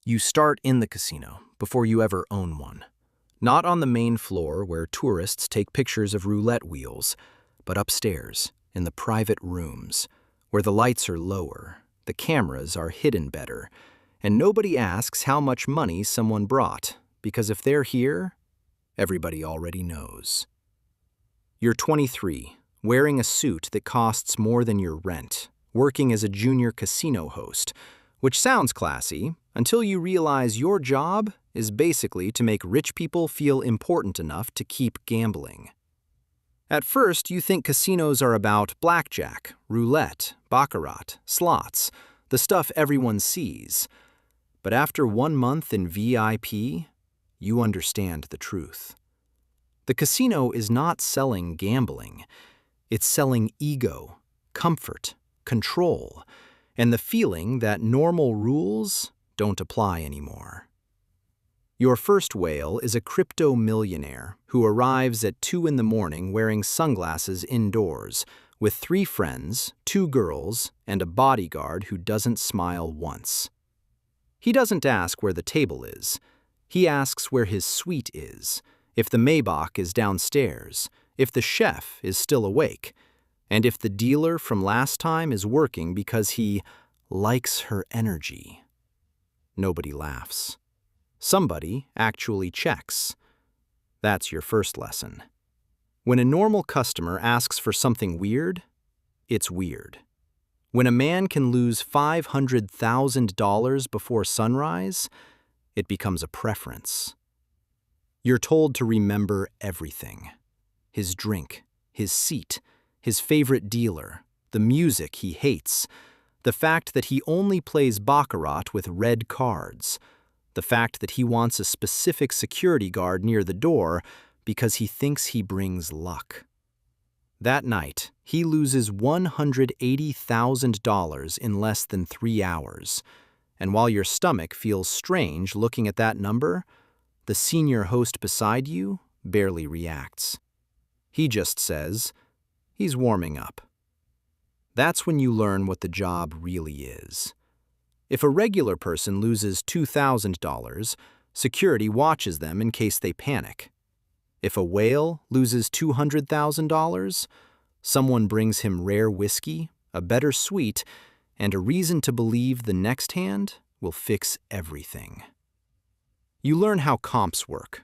You start in the casino before you ever own one. Not on the main floor where tourists take pictures of roulette wheels, but upstairs in the private rooms where the lights are lower, the cameras are hidden better, and nobody asks how much money someone brought, because if they're here, everybody already knows. You're 23, wearing a suit that costs more than your rent, working as a junior casino host, which sounds classy until you realize your job is basically to make rich people feel important enough to keep gambling. At first, you think casinos are about blackjack, roulette, baccarat, slots, the stuff everyone sees. But after 1 month in VIP, you understand the truth. The casino is not selling gambling. It's selling ego, comfort, control, and the feeling that normal rules don't apply anymore. Your first whale is a crypto millionaire who arrives at 2 in the morning wearing sunglasses indoors with 3 friends, 2 girls, and a bodyguard who doesn't smile once. He doesn't ask where the table is. He asks where his suite is, if the Maybach is downstairs, if the chef is still awake, and if the dealer from last time is working because he likes her energy. Nobody laughs. Somebody actually checks. That's your first lesson. When a normal customer asks for something weird, it's weird. When a man can lose $500,000 before sunrise, it becomes a preference. You're told to remember everything. His drink, his seat, his favorite dealer, the music he hates, the fact that he only plays baccarat with red cards, the fact that he wants a specific security guard near the door because he thinks he brings luck. That night, he loses $180,000 in less than 3 hours. And while your stomach feels strange looking at that number, the senior host beside you barely reacts. He just says, he's warming up. That's when you learn what the job really is. If a regular person loses $2,000, security watches them in case they panic. If a whale loses $200,000, someone brings him rare whiskey, a better suite, and a reason to believe the next hand will fix everything. You learn how comps work.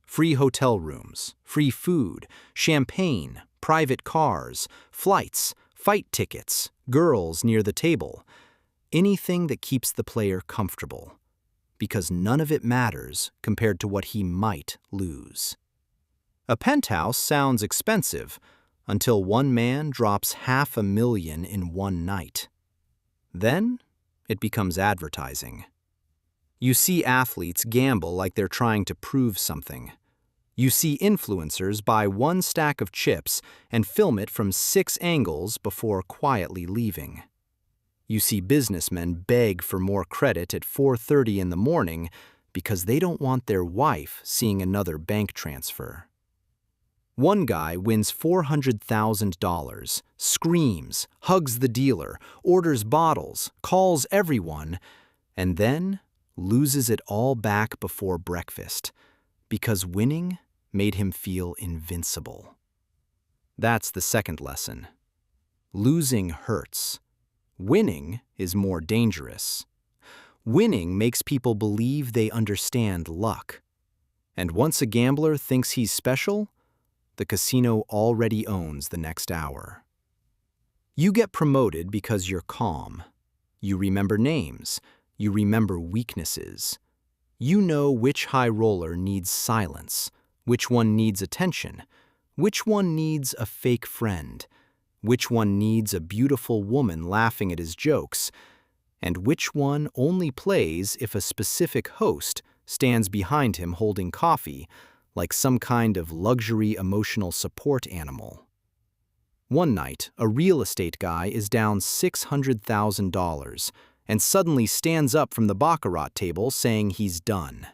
Free hotel rooms, free food, champagne, private cars, flights, fight tickets, girls near the table. Anything that keeps the player comfortable, because none of it matters compared to what he might lose. A penthouse sounds expensive until one man drops $500,000 in one night. Then it becomes advertising. You see athletes gamble like they're trying to prove something. You see influencers buy 1 stack of chips and film it from 6 angles before quietly leaving. You see businessmen beg for more credit at 4:30 in the morning because they don't want their wife seeing another bank transfer. One guy wins $400,000, screams, hugs the dealer, orders bottles, calls everyone, and then loses it all back before breakfast because winning made him feel invincible. That's the second lesson. Losing hurts. Winning is more dangerous. Winning makes people believe they understand luck. And once a gambler thinks he's special, the casino already owns the next hour. You get promoted because you're calm. You remember names. You remember weaknesses. You know which high roller needs silence, which one needs attention, which one needs a fake friend, which one needs a beautiful woman laughing at his jokes, and which one only plays if a specific host stands behind him holding coffee, like some kind of luxury emotional support animal. One night, a real estate guy is down $600,000 and suddenly stands up from the baccarat table saying he's done.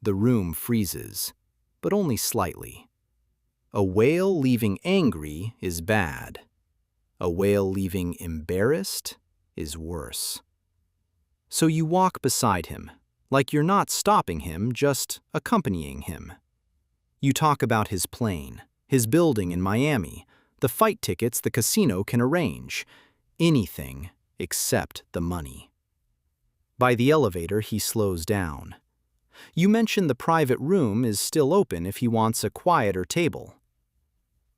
The room freezes, but only slightly. A whale leaving angry is bad. A whale leaving embarrassed is worse. So you walk beside him, Like you're not stopping him, just accompanying him. You talk about his plane, his building in Miami, the fight tickets the casino can arrange, anything except the money. By the elevator, he slows down. You mention the private room is still open if he wants a quieter table.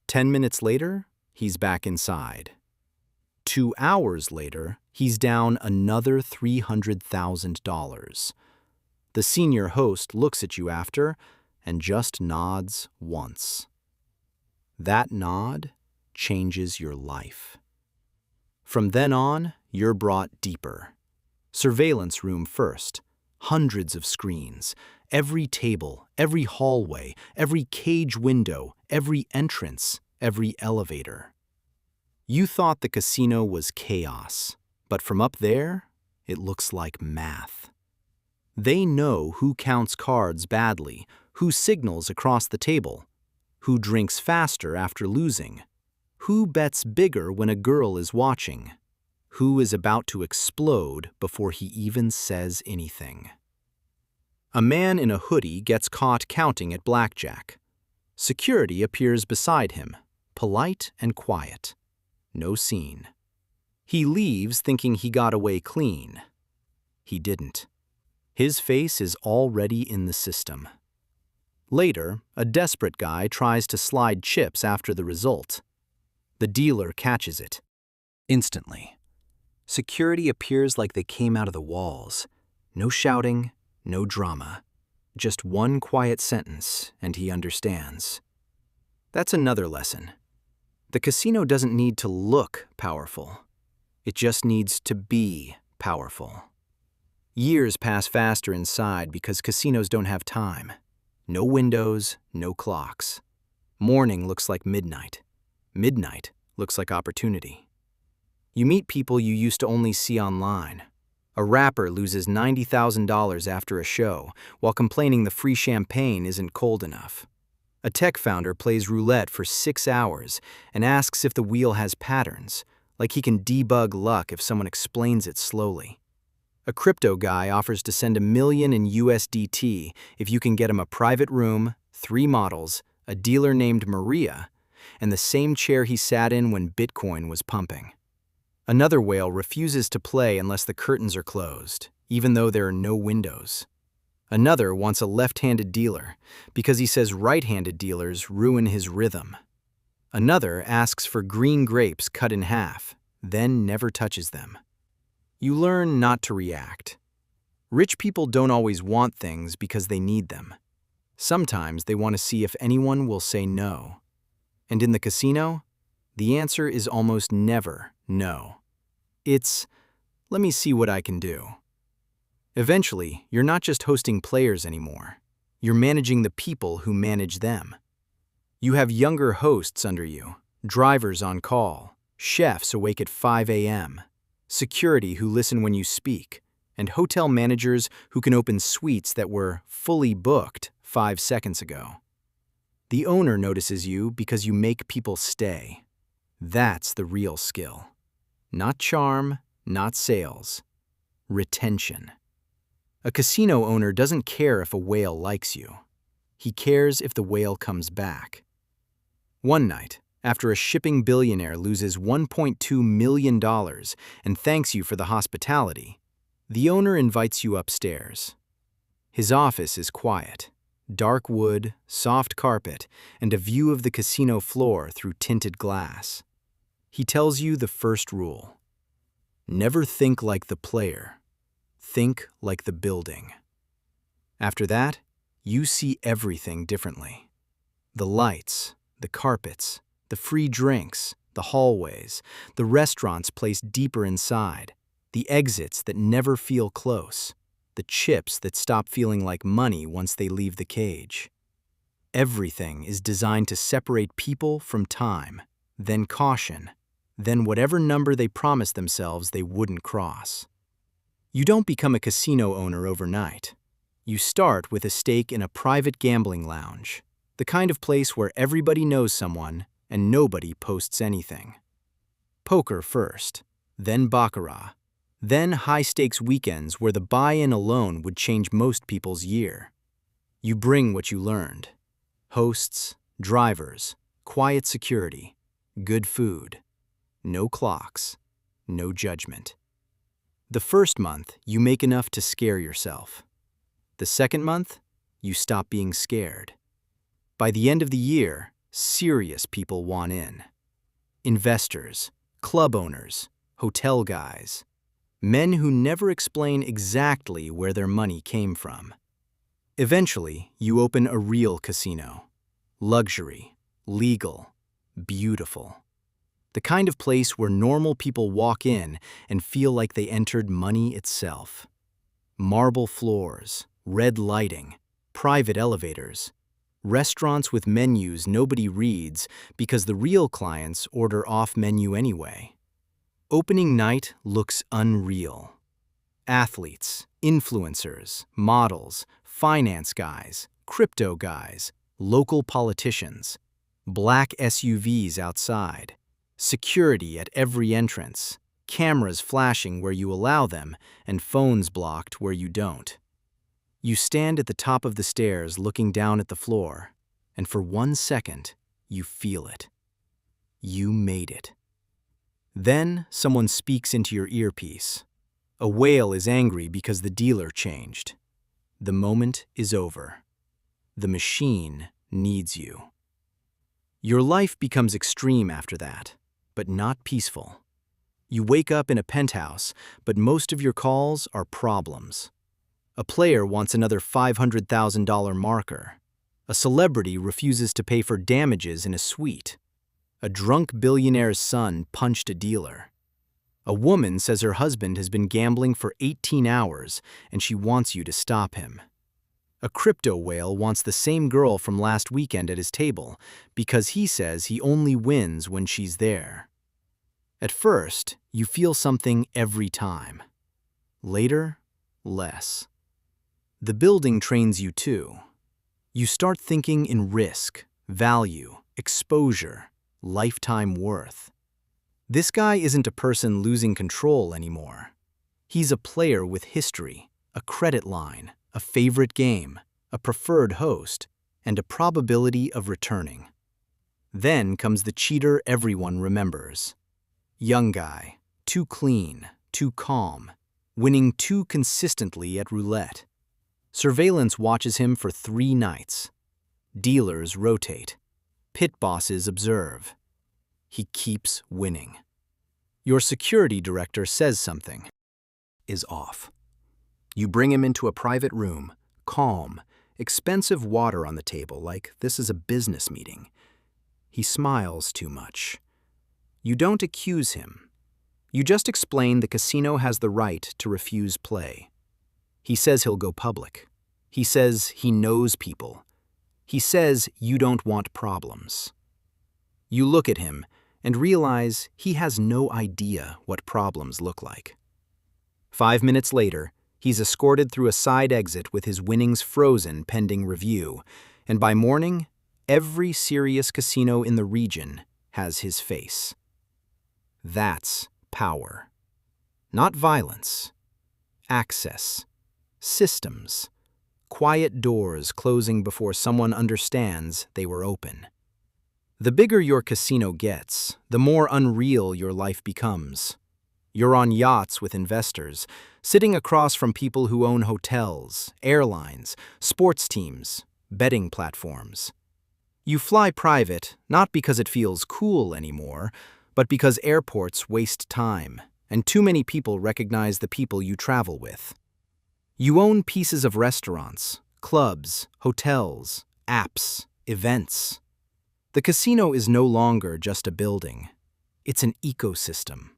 10 minutes later, he's back inside. 2 hours later, he's down another $300,000. The senior host looks at you after and just nods once. That nod changes your life. From then on, you're brought deeper. Surveillance room first, hundreds of screens, every table, every hallway, every cage window, every entrance, every elevator. You thought the casino was chaos, but from up there, it looks like math. They know who counts cards badly, who signals across the table, who drinks faster after losing, who bets bigger when a girl is watching, who is about to explode before he even says anything. A man in a hoodie gets caught counting at blackjack. Security appears beside him, polite and quiet. No scene. He leaves thinking he got away clean. He didn't. His face is already in the system. Later, a desperate guy tries to slide chips after the result. The dealer catches it. Instantly. Security appears like they came out of the walls. No shouting, no drama. Just one quiet sentence, and he understands. That's another lesson. The casino doesn't need to look powerful. It just needs to be powerful. Years pass faster inside because casinos don't have time. No windows, no clocks. Morning looks like midnight. Midnight looks like opportunity. You meet people you used to only see online. A rapper loses $90,000 after a show while complaining the free champagne isn't cold enough. A tech founder plays roulette for 6 hours and asks if the wheel has patterns, like he can debug luck if someone explains it slowly. A crypto guy offers to send $1 million in USDT if you can get him a private room, 3 models, a dealer named Maria, and the same chair he sat in when Bitcoin was pumping. Another whale refuses to play unless the curtains are closed, even though there are no windows. Another wants a left-handed dealer because he says right-handed dealers ruin his rhythm. Another asks for green grapes cut in half, then never touches them. You learn not to react. Rich people don't always want things because they need them. Sometimes they want to see if anyone will say no. And in the casino, the answer is almost never no. It's, let me see what I can do. Eventually, you're not just hosting players anymore. You're managing the people who manage them. You have younger hosts under you, drivers on call, chefs awake at 5 a.m., security who listen when you speak, and hotel managers who can open suites that were fully booked 5 seconds ago. The owner notices you because you make people stay. That's the real skill. Not charm, not sales. Retention. A casino owner doesn't care if a whale likes you. He cares if the whale comes back. One night, after a shipping billionaire loses $1.2 million and thanks you for the hospitality, the owner invites you upstairs. His office is quiet. Dark wood, soft carpet, and a view of the casino floor through tinted glass. He tells you the first rule. Never think like the player. Think like the building. After that, you see everything differently. The lights, the carpets, the free drinks, the hallways, the restaurants placed deeper inside, the exits that never feel close, the chips that stop feeling like money once they leave the cage. Everything is designed to separate people from time, then caution, then whatever number they promised themselves they wouldn't cross. You don't become a casino owner overnight. You start with a stake in a private gambling lounge, the kind of place where everybody knows someone and nobody posts anything. Poker first, then baccarat, Then high-stakes weekends where the buy-in alone would change most people's year. You bring what you learned. Hosts, drivers, quiet security, good food, no clocks, no judgment. The first month, you make enough to scare yourself. The second month, you stop being scared. By the end of the year, serious people want in. Investors, club owners, hotel guys, men who never explain exactly where their money came from. Eventually, you open a real casino. Luxury, legal, beautiful. The kind of place where normal people walk in and feel like they entered money itself. Marble floors, red lighting, private elevators, restaurants with menus nobody reads because the real clients order off-menu anyway. Opening night looks unreal. Athletes, influencers, models, finance guys, crypto guys, local politicians, black SUVs outside, security at every entrance, cameras flashing where you allow them, and phones blocked where you don't. You stand at the top of the stairs looking down at the floor, and for 1 second, you feel it. You made it. Then someone speaks into your earpiece. A whale is angry because the dealer changed. The moment is over. The machine needs you. Your life becomes extreme after that, but not peaceful. You wake up in a penthouse, but most of your calls are problems. A player wants another $500,000 marker. A celebrity refuses to pay for damages in a suite. A drunk billionaire's son punched a dealer. A woman says her husband has been gambling for 18 hours and she wants you to stop him. A crypto whale wants the same girl from last weekend at his table because he says he only wins when she's there. At first, you feel something every time. Later, less. The building trains you too. You start thinking in risk, value, exposure, lifetime worth. This guy isn't a person losing control anymore. He's a player with history, a credit line, a favorite game, a preferred host, and a probability of returning. Then comes the cheater everyone remembers. Young guy, too clean, too calm, winning too consistently at roulette. Surveillance watches him for 3 nights. Dealers rotate. Pit bosses observe. He keeps winning. Your security director says something is off. You bring him into a private room, calm, expensive water on the table like this is a business meeting. He smiles too much. You don't accuse him. You just explain the casino has the right to refuse play. He says he'll go public. He says he knows people. He says you don't want problems. You look at him and realize he has no idea what problems look like. 5 minutes later, he's escorted through a side exit with his winnings frozen pending review, and by morning, every serious casino in the region has his face. That's power. Not violence. Access. Systems. Quiet doors closing before someone understands they were open. The bigger your casino gets, the more unreal your life becomes. You're on yachts with investors, sitting across from people who own hotels, airlines, sports teams, betting platforms. You fly private, not because it feels cool anymore, but because airports waste time, and too many people recognize the people you travel with. You own pieces of restaurants, clubs, hotels, apps, events. The casino is no longer just a building. It's an ecosystem.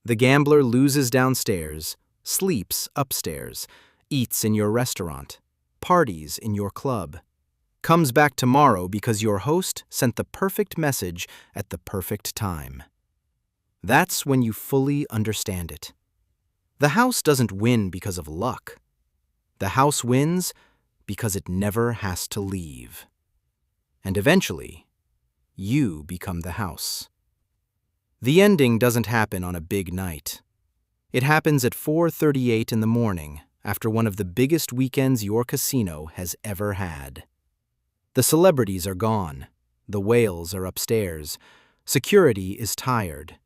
The gambler loses downstairs, sleeps upstairs, eats in your restaurant, parties in your club, comes back tomorrow because your host sent the perfect message at the perfect time. That's when you fully understand it. The house doesn't win because of luck. The house wins because it never has to leave. And eventually, you become the house. The ending doesn't happen on a big night. It happens at 4:38 in the morning, after one of the biggest weekends your casino has ever had. The celebrities are gone. The whales are upstairs. Security is tired.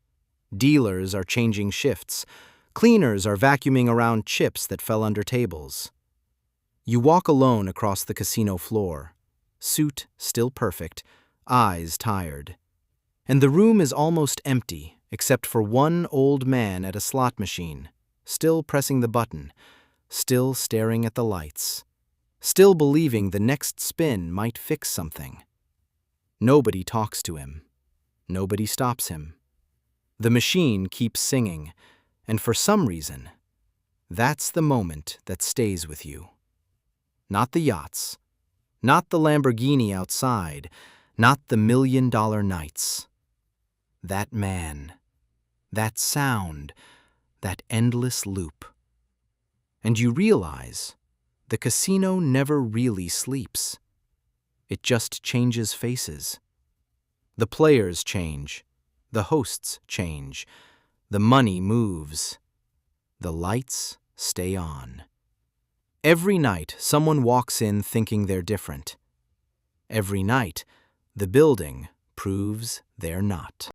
Dealers are changing shifts. Cleaners are vacuuming around chips that fell under tables. You walk alone across the casino floor, suit still perfect, eyes tired. And the room is almost empty, except for one old man at a slot machine, still pressing the button, still staring at the lights, still believing the next spin might fix something. Nobody talks to him. Nobody stops him. The machine keeps singing, and for some reason, that's the moment that stays with you. Not the yachts, not the Lamborghini outside, not the million-dollar nights. That man, that sound, that endless loop. And you realize the casino never really sleeps. It just changes faces. The players change, the hosts change, the money moves, the lights stay on. Every night, someone walks in thinking they're different. Every night, the building proves they're not.